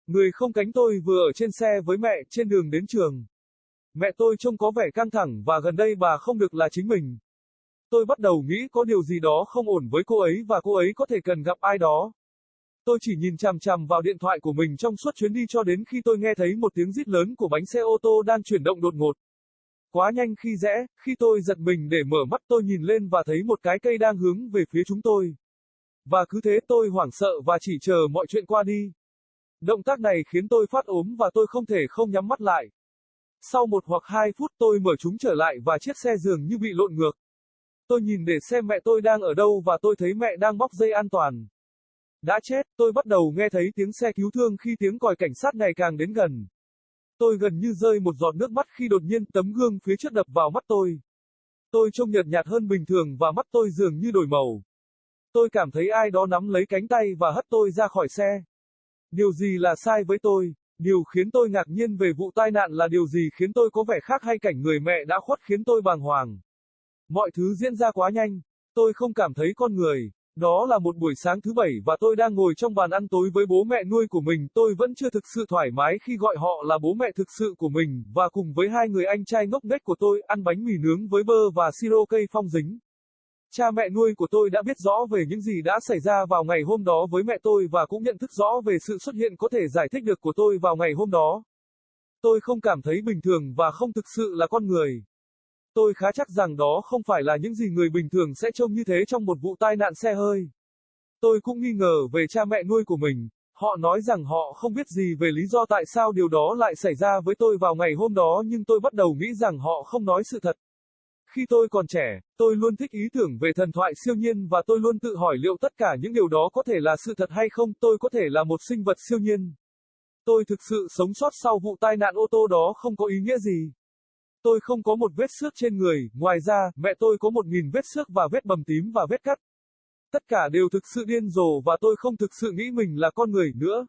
Người không cánh tôi vừa ở trên xe với mẹ trên đường đến trường. Mẹ tôi trông có vẻ căng thẳng và gần đây bà không được là chính mình. Tôi bắt đầu nghĩ có điều gì đó không ổn với cô ấy và cô ấy có thể cần gặp ai đó. Tôi chỉ nhìn chằm chằm vào điện thoại của mình trong suốt chuyến đi cho đến khi tôi nghe thấy một tiếng rít lớn của bánh xe ô tô đang chuyển động đột ngột. Quá nhanh khi rẽ, khi tôi giật mình để mở mắt tôi nhìn lên và thấy một cái cây đang hướng về phía chúng tôi. Và cứ thế tôi hoảng sợ và chỉ chờ mọi chuyện qua đi. Động tác này khiến tôi phát ốm và tôi không thể không nhắm mắt lại. Sau 1 hoặc 2 phút tôi mở chúng trở lại và chiếc xe dường như bị lộn ngược. Tôi nhìn để xem mẹ tôi đang ở đâu và tôi thấy mẹ đang bóc dây an toàn. Đã chết, tôi bắt đầu nghe thấy tiếng xe cứu thương khi tiếng còi cảnh sát ngày càng đến gần. Tôi gần như rơi một giọt nước mắt khi đột nhiên tấm gương phía trước đập vào mắt tôi. Tôi trông nhợt nhạt hơn bình thường và mắt tôi dường như đổi màu. Tôi cảm thấy ai đó nắm lấy cánh tay và hất tôi ra khỏi xe. Điều gì là sai với tôi? Điều khiến tôi ngạc nhiên về vụ tai nạn là điều gì khiến tôi có vẻ khác hay cảnh người mẹ đã khuất khiến tôi bàng hoàng. Mọi thứ diễn ra quá nhanh. Tôi không cảm thấy con người. Đó là một buổi sáng thứ Bảy và tôi đang ngồi trong bàn ăn tối với bố mẹ nuôi của mình. Tôi vẫn chưa thực sự thoải mái khi gọi họ là bố mẹ thực sự của mình, và cùng với hai người anh trai ngốc nghếch của tôi ăn bánh mì nướng với bơ và siro cây phong dính. Cha mẹ nuôi của tôi đã biết rõ về những gì đã xảy ra vào ngày hôm đó với mẹ tôi và cũng nhận thức rõ về sự xuất hiện có thể giải thích được của tôi vào ngày hôm đó. Tôi không cảm thấy bình thường và không thực sự là con người. Tôi khá chắc rằng đó không phải là những gì người bình thường sẽ trông như thế trong một vụ tai nạn xe hơi. Tôi cũng nghi ngờ về cha mẹ nuôi của mình. Họ nói rằng họ không biết gì về lý do tại sao điều đó lại xảy ra với tôi vào ngày hôm đó, nhưng tôi bắt đầu nghĩ rằng họ không nói sự thật. Khi tôi còn trẻ, tôi luôn thích ý tưởng về thần thoại siêu nhiên và tôi luôn tự hỏi liệu tất cả những điều đó có thể là sự thật hay không, tôi có thể là một sinh vật siêu nhiên. Tôi thực sự sống sót sau vụ tai nạn ô tô đó không có ý nghĩa gì. Tôi không có một vết xước trên người, ngoài ra, mẹ tôi có 1000 vết xước và vết bầm tím và vết cắt. Tất cả đều thực sự điên rồ và tôi không thực sự nghĩ mình là con người nữa.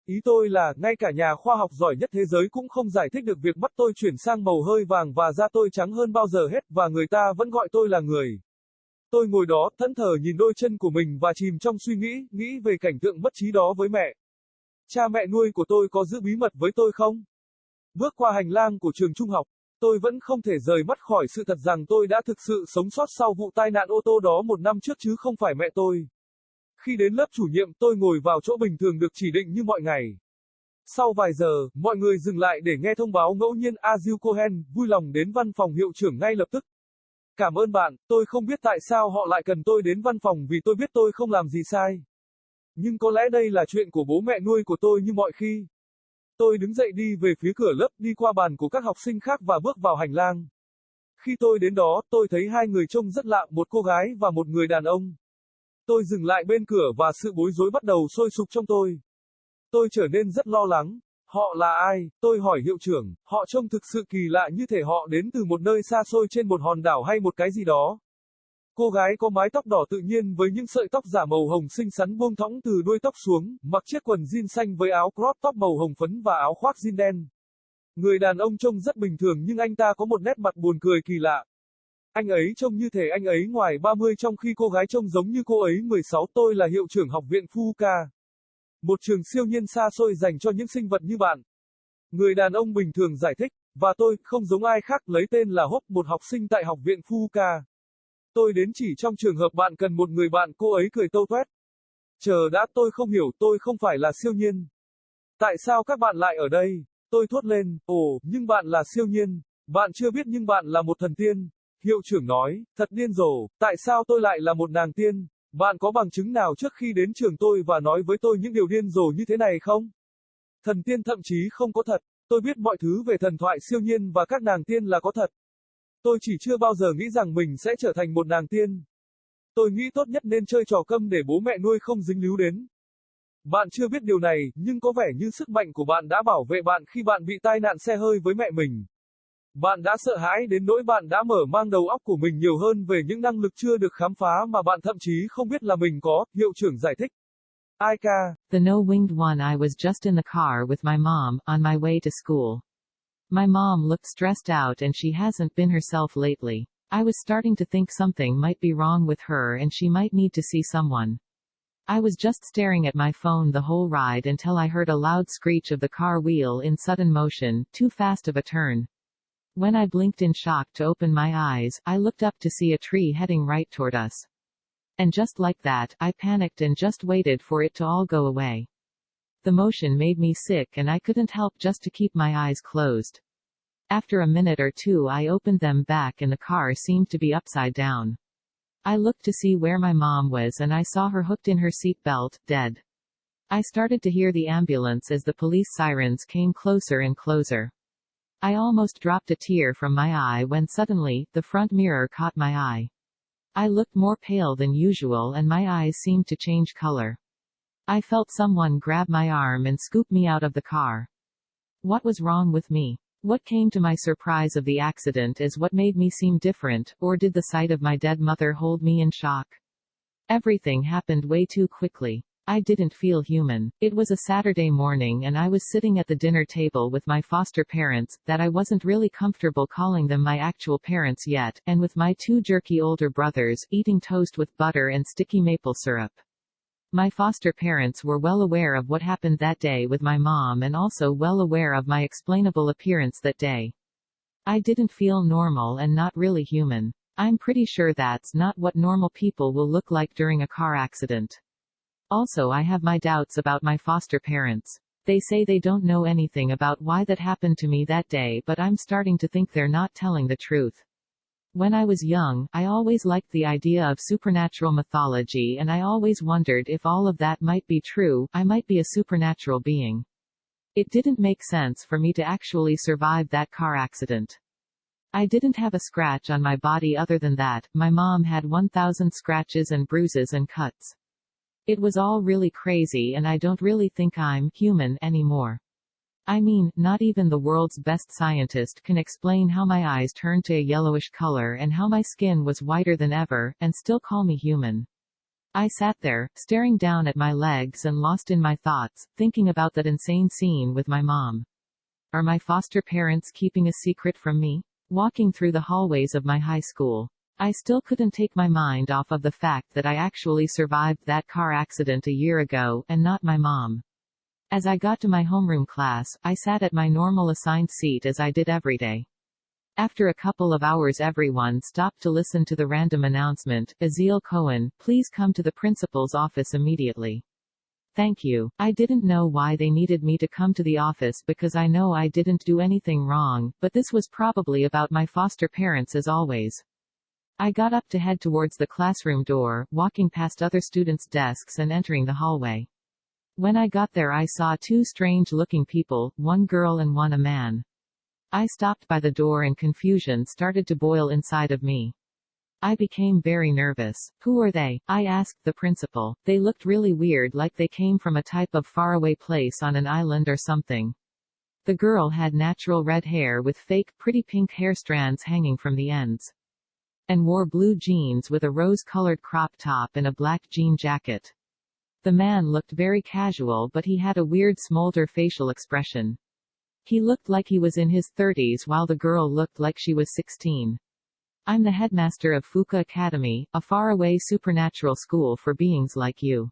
Ý tôi là, ngay cả nhà khoa học giỏi nhất thế giới cũng không giải thích được việc mắt tôi chuyển sang màu hơi vàng và da tôi trắng hơn bao giờ hết và người ta vẫn gọi tôi là người. Tôi ngồi đó, thẫn thờ nhìn đôi chân của mình và chìm trong suy nghĩ về cảnh tượng mất trí đó với mẹ. Cha mẹ nuôi của tôi có giữ bí mật với tôi không? Bước qua hành lang của trường trung học, tôi vẫn không thể rời mắt khỏi sự thật rằng tôi đã thực sự sống sót sau vụ tai nạn ô tô đó 1 năm trước chứ không phải mẹ tôi. Khi đến lớp chủ nhiệm tôi ngồi vào chỗ bình thường được chỉ định như mọi ngày. Sau vài giờ, mọi người dừng lại để nghe thông báo ngẫu nhiên. Azil Cohen vui lòng đến văn phòng hiệu trưởng ngay lập tức. Cảm ơn bạn, tôi không biết tại sao họ lại cần tôi đến văn phòng vì tôi biết tôi không làm gì sai. Nhưng có lẽ đây là chuyện của bố mẹ nuôi của tôi như mọi khi. Tôi đứng dậy đi về phía cửa lớp, đi qua bàn của các học sinh khác và bước vào hành lang. Khi tôi đến đó, tôi thấy hai người trông rất lạ, một cô gái và một người đàn ông. Tôi dừng lại bên cửa và sự bối rối bắt đầu sôi sục trong tôi. Tôi trở nên rất lo lắng. Họ là ai? Tôi hỏi hiệu trưởng. Họ trông thực sự kỳ lạ, như thể họ đến từ một nơi xa xôi trên một hòn đảo hay một cái gì đó. Cô gái có mái tóc đỏ tự nhiên với những sợi tóc giả màu hồng xinh xắn buông thõng từ đuôi tóc xuống, mặc chiếc quần jean xanh với áo crop top màu hồng phấn và áo khoác jean đen. Người đàn ông trông rất bình thường nhưng anh ta có một nét mặt buồn cười kỳ lạ. Anh ấy trông như thể anh ấy ngoài 30 trong khi cô gái trông giống như cô ấy 16. Tôi là hiệu trưởng học viện Fukuoka, một trường siêu nhiên xa xôi dành cho những sinh vật như bạn. Người đàn ông bình thường giải thích, và tôi, không giống ai khác, lấy tên là Hope, một học sinh tại học viện Fukuoka. Tôi đến chỉ trong trường hợp bạn cần một người bạn, cô ấy cười tâu tuét. Chờ đã, tôi không hiểu, tôi không phải là siêu nhiên. Tại sao các bạn lại ở đây? Tôi thốt lên, ồ, nhưng bạn là siêu nhiên. Bạn chưa biết nhưng bạn là một thần tiên. Hiệu trưởng nói, thật điên rồ, tại sao tôi lại là một nàng tiên? Bạn có bằng chứng nào trước khi đến trường tôi và nói với tôi những điều điên rồ như thế này không? Thần tiên thậm chí không có thật. Tôi biết mọi thứ về thần thoại siêu nhiên và các nàng tiên là có thật. Tôi chỉ chưa bao giờ nghĩ rằng mình sẽ trở thành một nàng tiên. Tôi nghĩ tốt nhất nên chơi trò câm để bố mẹ nuôi không dính líu đến. Bạn chưa biết điều này, nhưng có vẻ như sức mạnh của bạn đã bảo vệ bạn khi bạn bị tai nạn xe hơi với mẹ mình. Bạn đã sợ hãi đến nỗi bạn đã mở mang đầu óc của mình nhiều hơn về những năng lực chưa được khám phá mà bạn thậm chí không biết là mình có, hiệu trưởng giải thích. Aika. The no-winged one. I was just in the car with my mom, on my way to school. My mom looked stressed out and she hasn't been herself lately. I was starting to think something might be wrong with her and she might need to see someone. I was just staring at my phone the whole ride until I heard a loud screech of the car wheel in sudden motion, too fast of a turn. When I blinked in shock to open my eyes, I looked up to see a tree heading right toward us. And just like that, I panicked and just waited for it to all go away. The motion made me sick and I couldn't help just to keep my eyes closed. After a minute or two I opened them back and the car seemed to be upside down. I looked to see where my mom was and I saw her hooked in her seat belt, dead. I started to hear the ambulance as the police sirens came closer and closer. I almost dropped a tear from my eye when suddenly, the front mirror caught my eye. I looked more pale than usual and my eyes seemed to change color. I felt someone grab my arm and scoop me out of the car. What was wrong with me? What came to my surprise of the accident is what made me seem different, or did the sight of my dead mother hold me in shock? Everything happened way too quickly. I didn't feel human. It was a Saturday morning and I was sitting at the dinner table with my foster parents, that I wasn't really comfortable calling them my actual parents yet, and with my two jerky older brothers, eating toast with butter and sticky maple syrup. My foster parents were well aware of what happened that day with my mom and also well aware of my explainable appearance that day. I didn't feel normal and not really human. I'm pretty sure that's not what normal people will look like during a car accident. Also, I have my doubts about my foster parents. They say they don't know anything about why that happened to me that day, but I'm starting to think they're not telling the truth. When I was young, I always liked the idea of supernatural mythology and I always wondered if all of that might be true, I might be a supernatural being. It didn't make sense for me to actually survive that car accident. I didn't have a scratch on my body other than that, my mom had 1,000 scratches and bruises and cuts. It was all really crazy and I don't really think I'm human anymore. I mean, not even the world's best scientist can explain how my eyes turned to a yellowish color and how my skin was whiter than ever, and still call me human. I sat there, staring down at my legs and lost in my thoughts, thinking about that insane scene with my mom. Are my foster parents keeping a secret from me? Walking through the hallways of my high school, I still couldn't take my mind off of the fact that I actually survived that car accident a year ago, and not my mom. As I got to my homeroom class, I sat at my normal assigned seat as I did every day. After a couple of hours everyone stopped to listen to the random announcement, Aziel Cohen, please come to the principal's office immediately. Thank you. I didn't know why they needed me to come to the office because I know I didn't do anything wrong, but this was probably about my foster parents as always. I got up to head towards the classroom door, walking past other students' desks and entering the hallway. When I got there I saw two strange-looking people, one girl and one a man. I stopped by the door and confusion started to boil inside of me. I became very nervous. Who are they? I asked the principal. They looked really weird, like they came from a type of faraway place on an island or something. The girl had natural red hair with fake, pretty pink hair strands hanging from the ends. And wore blue jeans with a rose-colored crop top and a black jean jacket. The man looked very casual but he had a weird smolder facial expression. He looked like he was in his 30s while the girl looked like she was 16. I'm the headmaster of Fuka Academy, a faraway supernatural school for beings like you.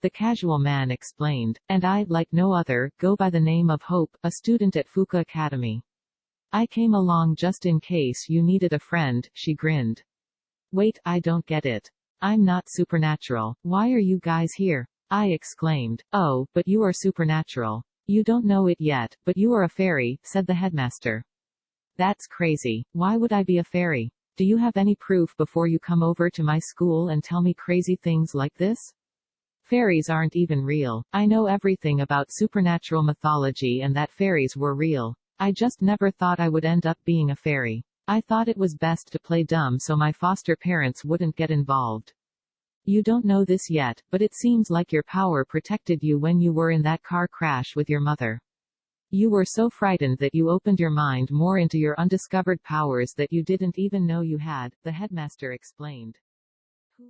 The casual man explained. And I, like no other, go by the name of Hope, a student at Fuka Academy. I came along just in case you needed a friend, she grinned. Wait, I don't get it. I'm not supernatural. Why are you guys here? I exclaimed. Oh, but you are supernatural. You don't know it yet, but you are a fairy, said the headmaster. That's crazy. Why would I be a fairy? Do you have any proof before you come over to my school and tell me crazy things like this? Fairies aren't even real. I know everything about supernatural mythology and that fairies were real. I just never thought I would end up being a fairy. I thought it was best to play dumb so my foster parents wouldn't get involved. You don't know this yet, but it seems like your power protected you when you were in that car crash with your mother. You were so frightened that you opened your mind more into your undiscovered powers that you didn't even know you had, the headmaster explained.